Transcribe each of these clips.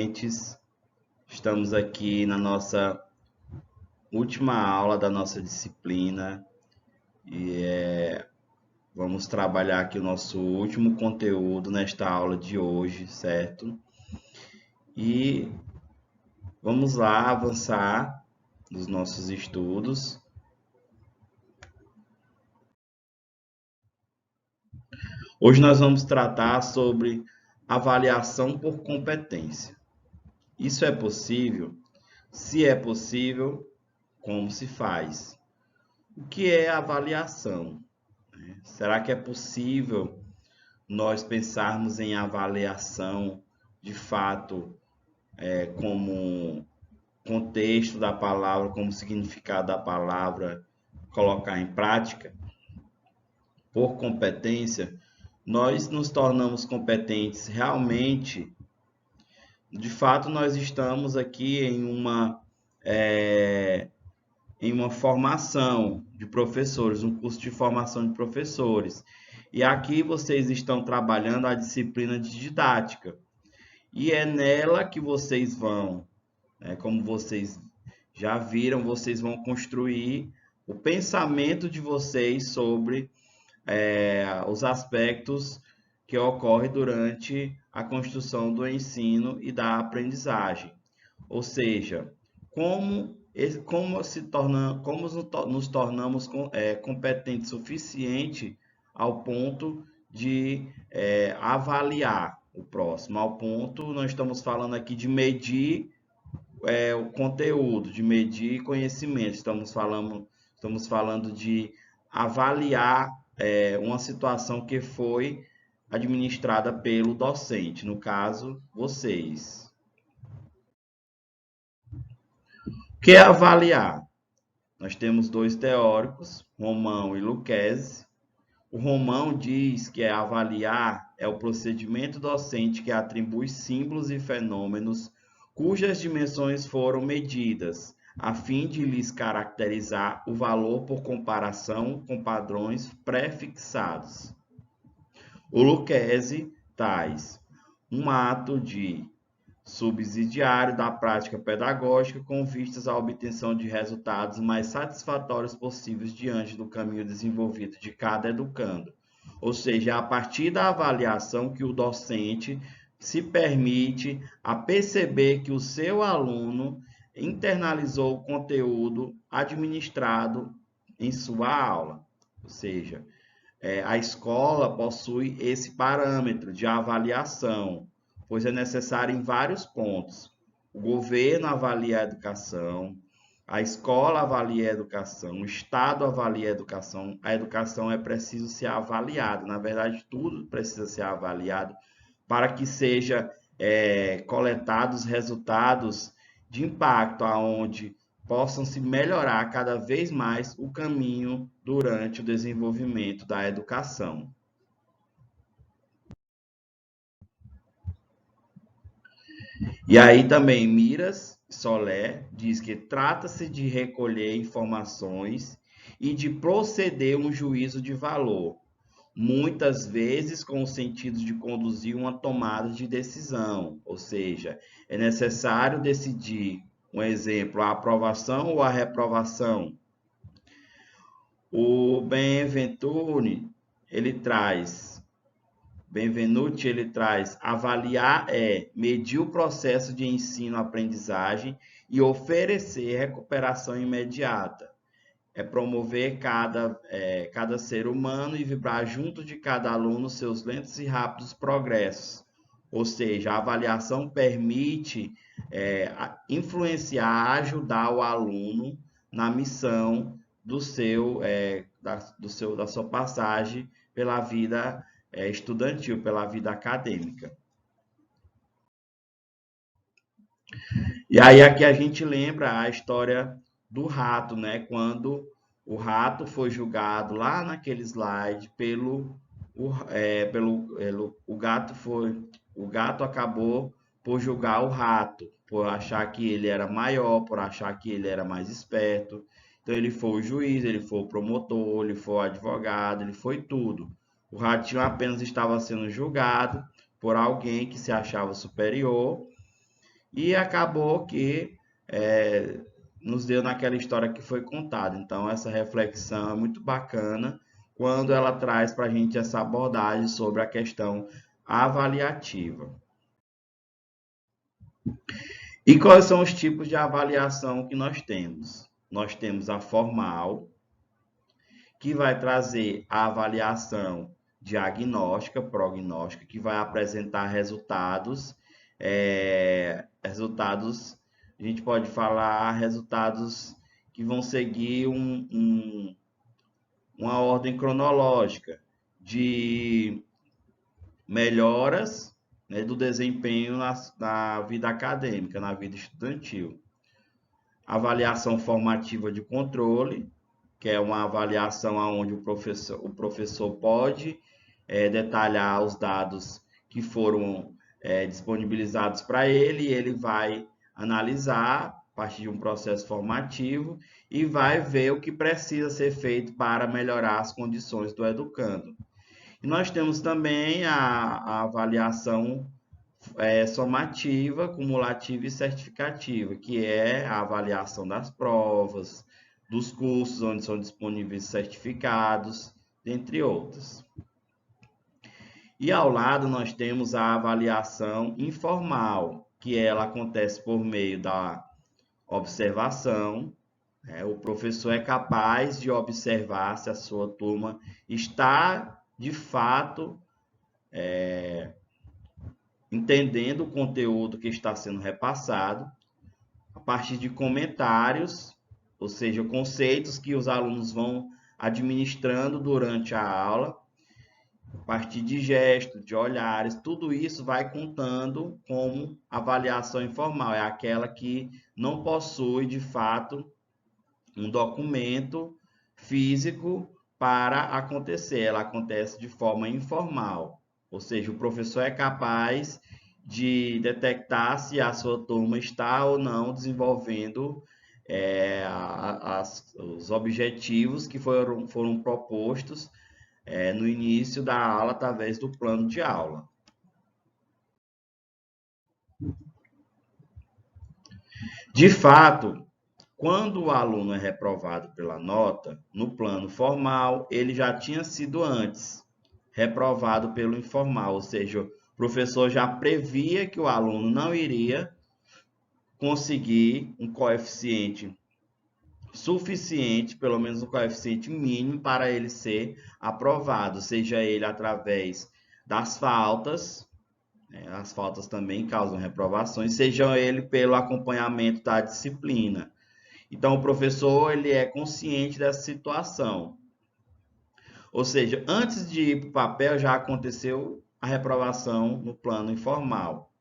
adolescentes. Estamos aqui na nossa última aula da nossa disciplina e vamos trabalhar aqui o nosso último conteúdo nesta aula de hoje, certo? E vamos lá avançar nos nossos estudos. Hoje nós vamos tratar sobre avaliação por competência. Isso é possível? Se é possível, como se faz? O que é avaliação? Será que é possível nós pensarmos em avaliação de fato como contexto da palavra, como significado da palavra, colocar em prática? Por competência, nós nos tornamos competentes realmente. De fato, nós estamos aqui em uma formação de professores, um curso de formação de professores. E aqui vocês estão trabalhando a disciplina de didática. E é nela que vocês vão, como vocês já viram, vocês vão construir o pensamento de vocês sobre os aspectos que ocorrem durante a construção do ensino e da aprendizagem. Ou seja, como nos tornamos competentes o suficiente ao ponto de avaliar o próximo. Ao ponto, nós estamos falando aqui de medir o conteúdo, de medir conhecimento. Estamos falando de avaliar uma situação que foi administrada pelo docente, no caso, vocês. O que é avaliar? Nós temos dois teóricos, Romão e Lucchesi. O Romão diz que avaliar é o procedimento docente que atribui símbolos e fenômenos cujas dimensões foram medidas, a fim de lhes caracterizar o valor por comparação com padrões pré-fixados. O Lucchesi traz um ato de subsidiário da prática pedagógica com vistas à obtenção de resultados mais satisfatórios possíveis diante do caminho desenvolvido de cada educando. Ou seja, a partir da avaliação que o docente se permite a perceber que o seu aluno internalizou o conteúdo administrado em sua aula. Ou seja, a escola possui esse parâmetro de avaliação, pois é necessário em vários pontos. O governo avalia a educação, a escola avalia a educação, o Estado avalia a educação é preciso ser avaliada. Na verdade, tudo precisa ser avaliado para que seja coletados resultados de impacto, aonde possam se melhorar cada vez mais o caminho durante o desenvolvimento da educação. E aí também Miras Solé diz que trata-se de recolher informações e de proceder um juízo de valor, muitas vezes com o sentido de conduzir uma tomada de decisão, ou seja, é necessário decidir, um exemplo, a aprovação ou a reprovação. O Benvenuti, ele traz avaliar medir o processo de ensino-aprendizagem e oferecer recuperação imediata. É promover cada ser humano e vibrar junto de cada aluno seus lentos e rápidos progressos. Ou seja, a avaliação permite influenciar, ajudar o aluno na missão da sua passagem pela vida estudantil, pela vida acadêmica. E aí aqui a gente lembra a história do rato, né? Quando o rato foi julgado lá naquele slide o gato acabou por julgar o rato, por achar que ele era maior, por achar que ele era mais esperto. Então ele foi o juiz, ele foi o promotor, ele foi o advogado, ele foi tudo. O ratinho apenas estava sendo julgado por alguém que se achava superior e acabou que nos deu naquela história que foi contada. Então, essa reflexão é muito bacana quando ela traz para a gente essa abordagem sobre a questão avaliativa. E quais são os tipos de avaliação que nós temos? Nós temos a formal, que vai trazer a avaliação diagnóstica, prognóstica, que vai apresentar resultados, a gente pode falar resultados que vão seguir uma ordem cronológica de melhoras, né, do desempenho na vida acadêmica, na vida estudantil. Avaliação formativa de controle, que é uma avaliação onde o professor pode detalhar os dados que foram disponibilizados para ele, e ele vai analisar a partir de um processo formativo e vai ver o que precisa ser feito para melhorar as condições do educando. E nós temos também a avaliação somativa, cumulativa e certificativa, que é a avaliação das provas, dos cursos onde são disponíveis certificados, dentre outros. E ao lado nós temos a avaliação informal, que ela acontece por meio da observação. O professor é capaz de observar se a sua turma está, de fato, entendendo o conteúdo que está sendo repassado, a partir de comentários, ou seja, conceitos que os alunos vão administrando durante a aula, a partir de gestos, de olhares, tudo isso vai contando como avaliação informal. É aquela que não possui, de fato, um documento físico para acontecer. Ela acontece de forma informal. Ou seja, o professor é capaz de detectar se a sua turma está ou não desenvolvendo os objetivos que foram propostos no início da aula através do plano de aula. De fato, quando o aluno é reprovado pela nota, no plano formal, ele já tinha sido antes reprovado pelo informal, ou seja, o professor já previa que o aluno não iria conseguir um coeficiente suficiente, pelo menos um coeficiente mínimo, para ele ser aprovado, seja ele através das faltas, as faltas também causam reprovações, seja ele pelo acompanhamento da disciplina. Então, o professor ele é consciente dessa situação. Ou seja, antes de ir para o papel, já aconteceu a reprovação no plano informal.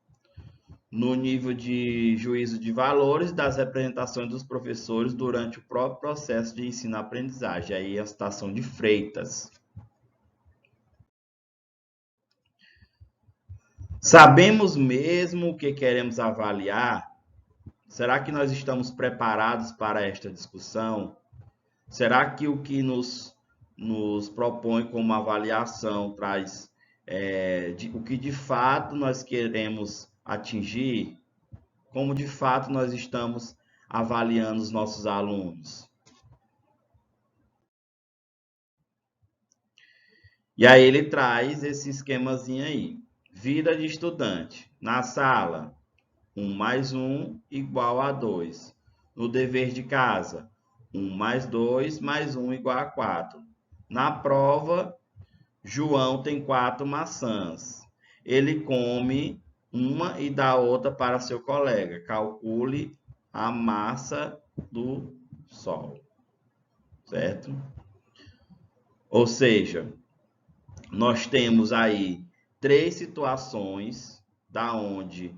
No nível de juízo de valores das representações dos professores durante o próprio processo de ensino-aprendizagem. Aí a citação de Freitas. Sabemos mesmo o que queremos avaliar? Será que nós estamos preparados para esta discussão? Será que o que nos propõe como avaliação traz o que de fato nós queremos atingir? Como de fato nós estamos avaliando os nossos alunos? E aí ele traz esse esquemazinho aí. Vida de estudante. Na sala, 1 mais 1 igual a 2. No dever de casa, 1 mais 2 mais 1 igual a 4. Na prova, João tem 4 maçãs. Ele come uma e dá outra para seu colega. Calcule a massa do Sol. Certo? Ou seja, nós temos aí 3 situações da onde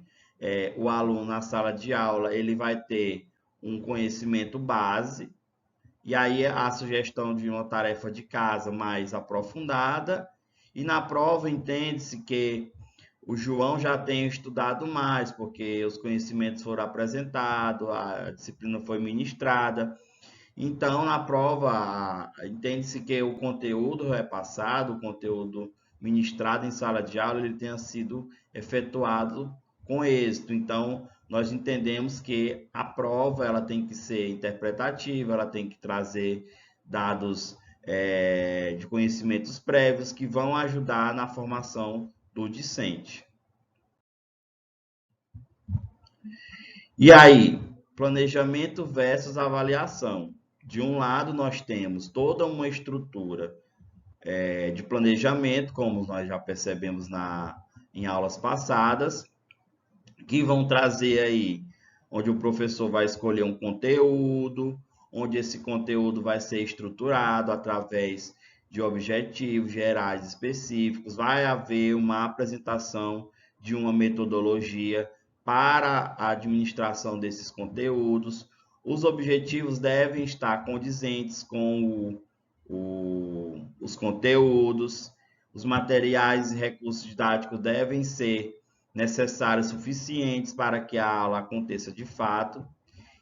o aluno na sala de aula ele vai ter um conhecimento base, e aí a sugestão de uma tarefa de casa mais aprofundada, e na prova entende-se que o João já tem estudado mais, porque os conhecimentos foram apresentados, a disciplina foi ministrada. Então, na prova, entende-se que o conteúdo repassado, o conteúdo ministrado em sala de aula, ele tenha sido efetuado com êxito. Então, nós entendemos que a prova ela tem que ser interpretativa, ela tem que trazer dados de conhecimentos prévios que vão ajudar na formação do discente. E aí, planejamento versus avaliação. De um lado, nós temos toda uma estrutura de planejamento, como nós já percebemos em aulas passadas, que vão trazer aí, onde o professor vai escolher um conteúdo, onde esse conteúdo vai ser estruturado através de objetivos gerais específicos, vai haver uma apresentação de uma metodologia para a administração desses conteúdos. Os objetivos devem estar condizentes com os conteúdos, os materiais e recursos didáticos devem ser necessários suficientes para que a aula aconteça de fato.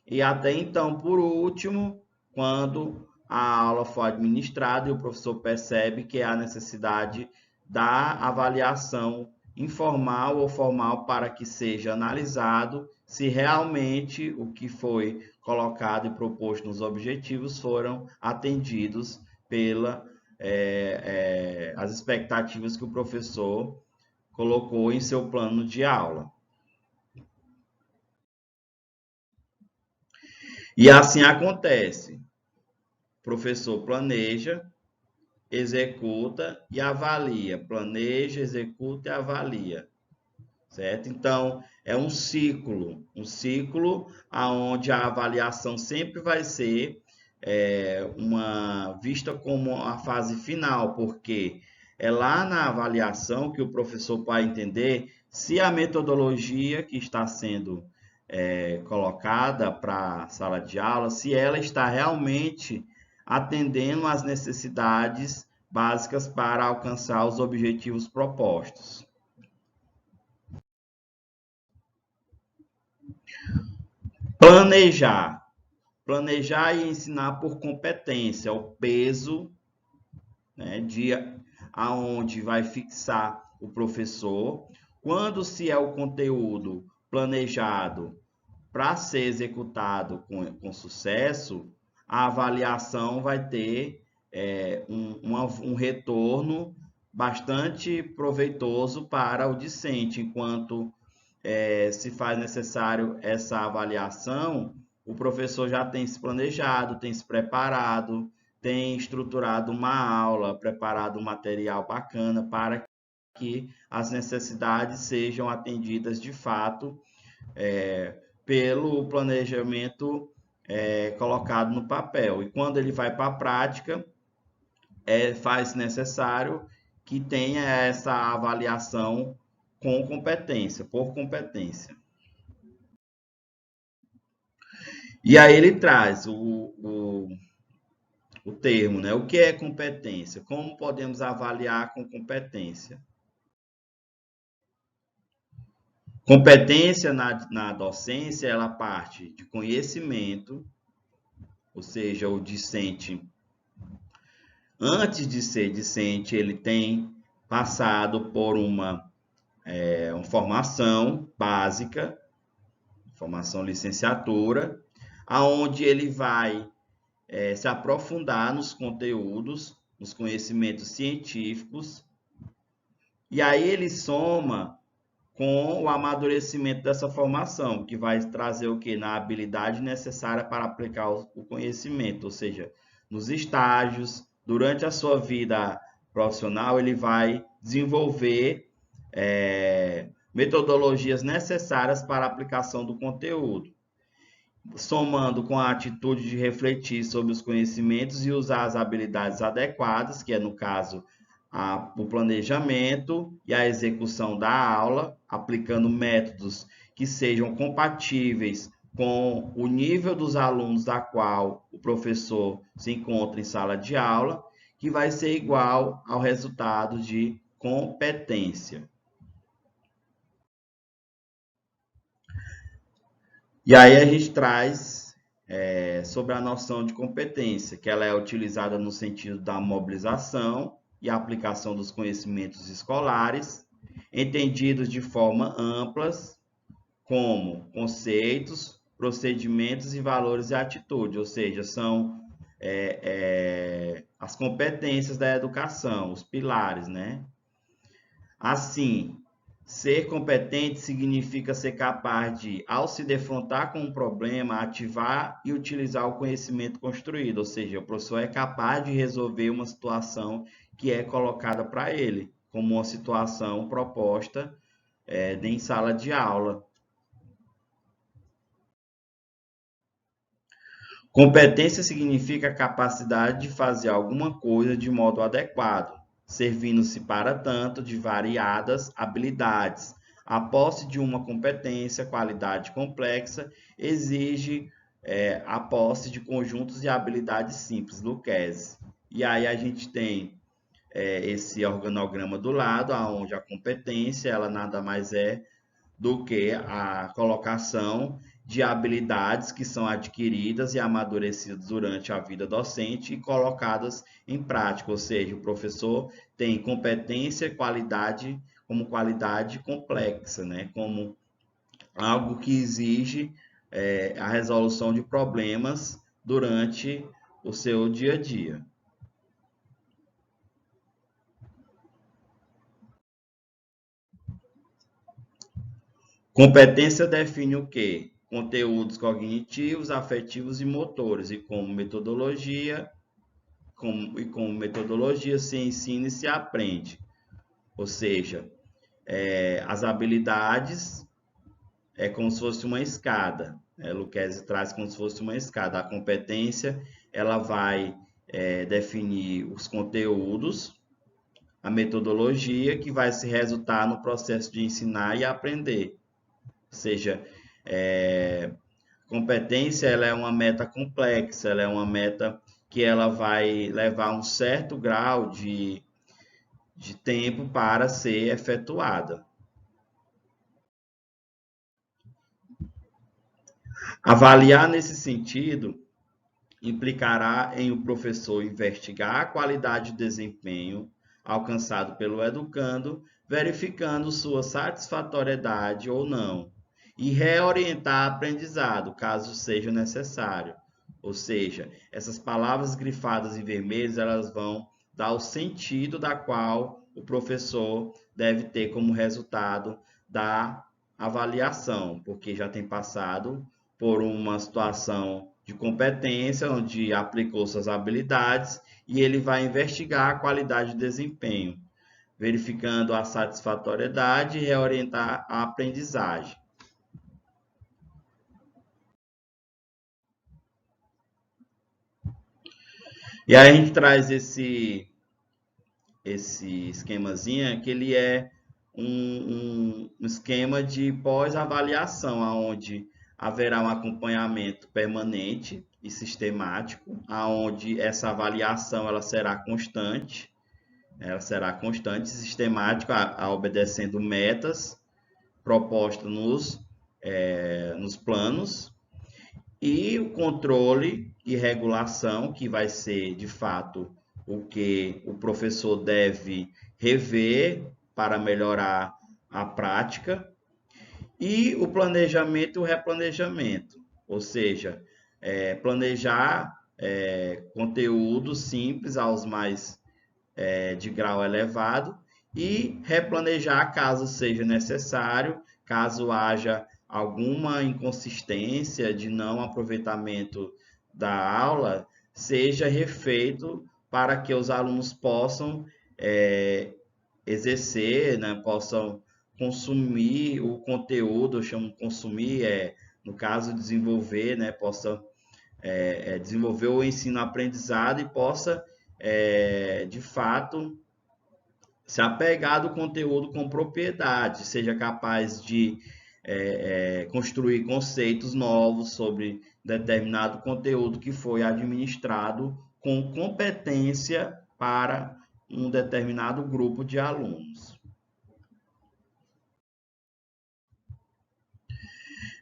E até então, por último, quando a aula for administrada e o professor percebe que há necessidade da avaliação informal ou formal para que seja analisado se realmente o que foi colocado e proposto nos objetivos foram atendidos pelas as expectativas que o professor colocou em seu plano de aula. E assim acontece. O professor planeja, executa e avalia. Planeja, executa e avalia. Certo? Então, é um ciclo onde a avaliação sempre vai ser vista como a fase final, porque é lá na avaliação que o professor vai entender se a metodologia que está sendo colocada para a sala de aula, se ela está realmente atendendo às necessidades básicas para alcançar os objetivos propostos. Planejar. Planejar e ensinar por competência, o peso, né, de aonde vai fixar o professor. Quando se é o conteúdo planejado para ser executado com sucesso, a avaliação vai ter um retorno bastante proveitoso para o discente, enquanto se faz necessário essa avaliação, o professor já tem se planejado, tem se preparado, tem estruturado uma aula, preparado um material bacana para que as necessidades sejam atendidas de fato pelo planejamento colocado no papel. E quando ele vai para a prática, faz necessário que tenha essa avaliação com competência, por competência. E aí ele traz o termo, né? O que é competência? Como podemos avaliar com competência? Competência na docência, ela parte de conhecimento, ou seja, o discente, antes de ser discente, ele tem passado por uma formação básica, formação licenciatura, aonde ele vai se aprofundar nos conteúdos, nos conhecimentos científicos, e aí ele soma com o amadurecimento dessa formação, que vai trazer o quê? Na habilidade necessária para aplicar o conhecimento, ou seja, nos estágios, durante a sua vida profissional, ele vai desenvolver metodologias necessárias para a aplicação do conteúdo, somando com a atitude de refletir sobre os conhecimentos e usar as habilidades adequadas, que é, no caso, o planejamento e a execução da aula, aplicando métodos que sejam compatíveis com o nível dos alunos da qual o professor se encontra em sala de aula, que vai ser igual ao resultado de competência. E aí a gente traz sobre a noção de competência, que ela é utilizada no sentido da mobilização e aplicação dos conhecimentos escolares, entendidos de forma ampla, como conceitos, procedimentos e valores e atitudes, ou seja, são as competências da educação, os pilares, né? Assim, ser competente significa ser capaz de, ao se defrontar com um problema, ativar e utilizar o conhecimento construído, ou seja, o professor é capaz de resolver uma situação que é colocada para ele, como uma situação proposta em sala de aula. Competência significa a capacidade de fazer alguma coisa de modo adequado, servindo-se para tanto de variadas habilidades. A posse de uma competência, qualidade complexa, exige a posse de conjuntos de habilidades simples, Lucchesi. E aí a gente tem esse organograma do lado, onde a competência ela nada mais é do que a colocação de habilidades que são adquiridas e amadurecidas durante a vida docente e colocadas em prática, ou seja, o professor tem competência, qualidade como qualidade complexa, né? Como algo que exige a resolução de problemas durante o seu dia a dia. Competência define o quê? Conteúdos cognitivos, afetivos e motores, e como metodologia se ensina e se aprende. Ou seja, as habilidades é como se fosse uma escada. Lucchesi traz como se fosse uma escada. A competência ela vai definir os conteúdos, a metodologia que vai se resultar no processo de ensinar e aprender. Ou seja, competência ela é uma meta complexa, ela é uma meta que ela vai levar um certo grau de tempo para ser efetuada. Avaliar nesse sentido implicará em o professor investigar a qualidade de desempenho alcançado pelo educando, verificando sua satisfatoriedade ou não, e reorientar aprendizado, caso seja necessário. Ou seja, essas palavras grifadas em vermelho, elas vão dar o sentido da qual o professor deve ter como resultado da avaliação, porque já tem passado por uma situação de competência, onde aplicou suas habilidades e ele vai investigar a qualidade de desempenho, verificando a satisfatoriedade e reorientar a aprendizagem. E aí a gente traz esse esquemazinho, que ele é um esquema de pós-avaliação, onde haverá um acompanhamento permanente e sistemático, aonde essa avaliação ela será constante e sistemática, obedecendo metas propostas nos planos, e o controle e regulação, que vai ser, de fato, o que o professor deve rever para melhorar a prática, e o planejamento e o replanejamento, ou seja, planejar conteúdos simples aos mais de grau elevado e replanejar caso seja necessário, caso haja alguma inconsistência de não aproveitamento da aula, seja refeito para que os alunos possam exercer, né, possam consumir o conteúdo, eu chamo consumir, no caso desenvolver, né, possa desenvolver o ensino-aprendizado e possa, de fato, se apegar do conteúdo com propriedade, seja capaz de construir conceitos novos sobre determinado conteúdo que foi administrado com competência para um determinado grupo de alunos.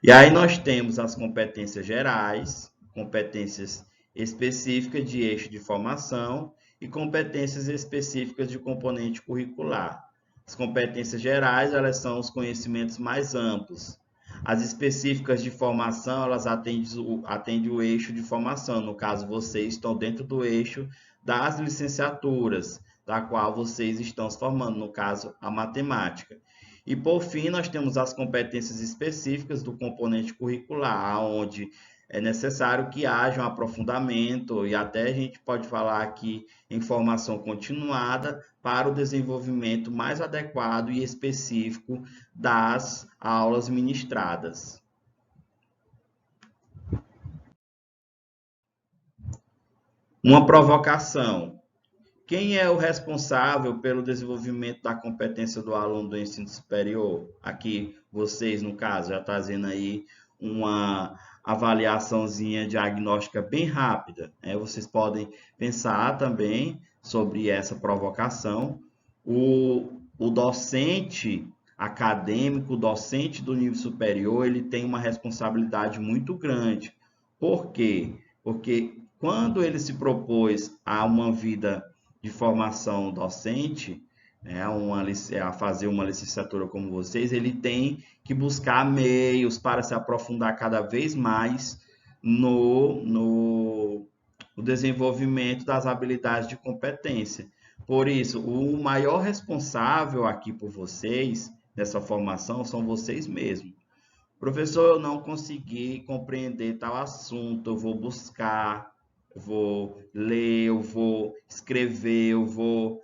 E aí nós temos as competências gerais, competências específicas de eixo de formação e competências específicas de componente curricular. As competências gerais, elas são os conhecimentos mais amplos, As específicas de formação, elas atendem o eixo de formação. No caso, vocês estão dentro do eixo das licenciaturas, da qual vocês estão se formando, no caso, a matemática. E, por fim, nós temos as competências específicas do componente curricular, onde é necessário que haja um aprofundamento e até a gente pode falar aqui em formação continuada para o desenvolvimento mais adequado e específico das aulas ministradas. Uma provocação. Quem é o responsável pelo desenvolvimento da competência do aluno do ensino superior? Aqui, vocês, no caso, já trazendo aí uma avaliaçãozinha diagnóstica bem rápida. Vocês podem pensar também sobre essa provocação. O docente acadêmico, o docente do nível superior, ele tem uma responsabilidade muito grande. Por quê? Porque quando ele se propôs a uma vida de formação docente, a fazer uma licenciatura como vocês, ele tem que buscar meios para se aprofundar cada vez mais no desenvolvimento das habilidades de competência. Por isso, o maior responsável aqui por vocês, nessa formação, são vocês mesmos. Professor, eu não consegui compreender tal assunto, eu vou buscar, eu vou ler, eu vou escrever, eu vou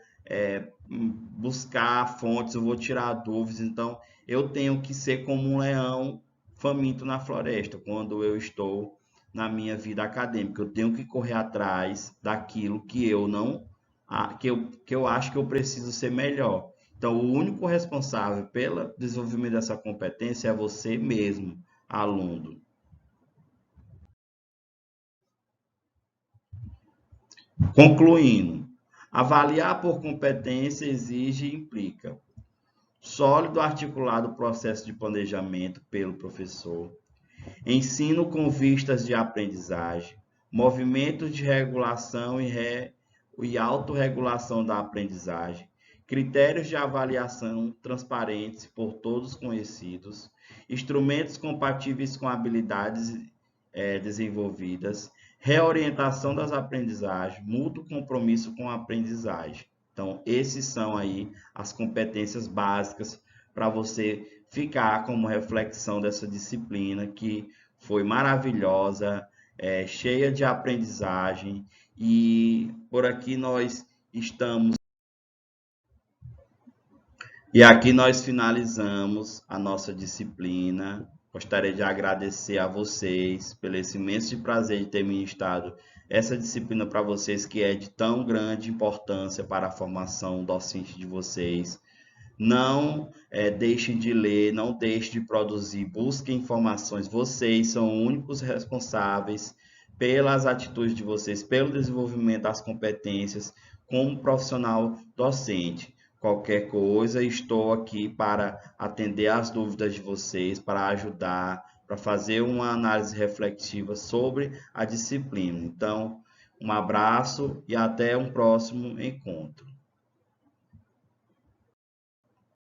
buscar fontes, eu vou tirar dúvidas. Então, eu tenho que ser como um leão faminto na floresta quando eu estou na minha vida acadêmica. Eu tenho que correr atrás daquilo que eu não, que eu acho que eu preciso ser melhor. Então, o único responsável pelo desenvolvimento dessa competência é você mesmo, aluno. Concluindo, avaliar por competência exige e implica sólido articulado processo de planejamento pelo professor, ensino com vistas de aprendizagem, movimentos de regulação e autorregulação da aprendizagem, critérios de avaliação transparentes por todos conhecidos, instrumentos compatíveis com habilidades desenvolvidas, reorientação das aprendizagens, mútuo compromisso com a aprendizagem. Então, esses são aí as competências básicas para você ficar como reflexão dessa disciplina que foi maravilhosa, cheia de aprendizagem, e por aqui nós estamos. E aqui nós finalizamos a nossa disciplina. Gostaria de agradecer a vocês pelo esse imenso prazer de ter ministrado essa disciplina para vocês, que é de tão grande importância para a formação docente de vocês. Não deixem de ler, não deixem de produzir, busquem informações. Vocês são os únicos responsáveis pelas atitudes de vocês, pelo desenvolvimento das competências como profissional docente. Qualquer coisa, estou aqui para atender às dúvidas de vocês, para ajudar, para fazer uma análise reflexiva sobre a disciplina. Então, um abraço e até um próximo encontro.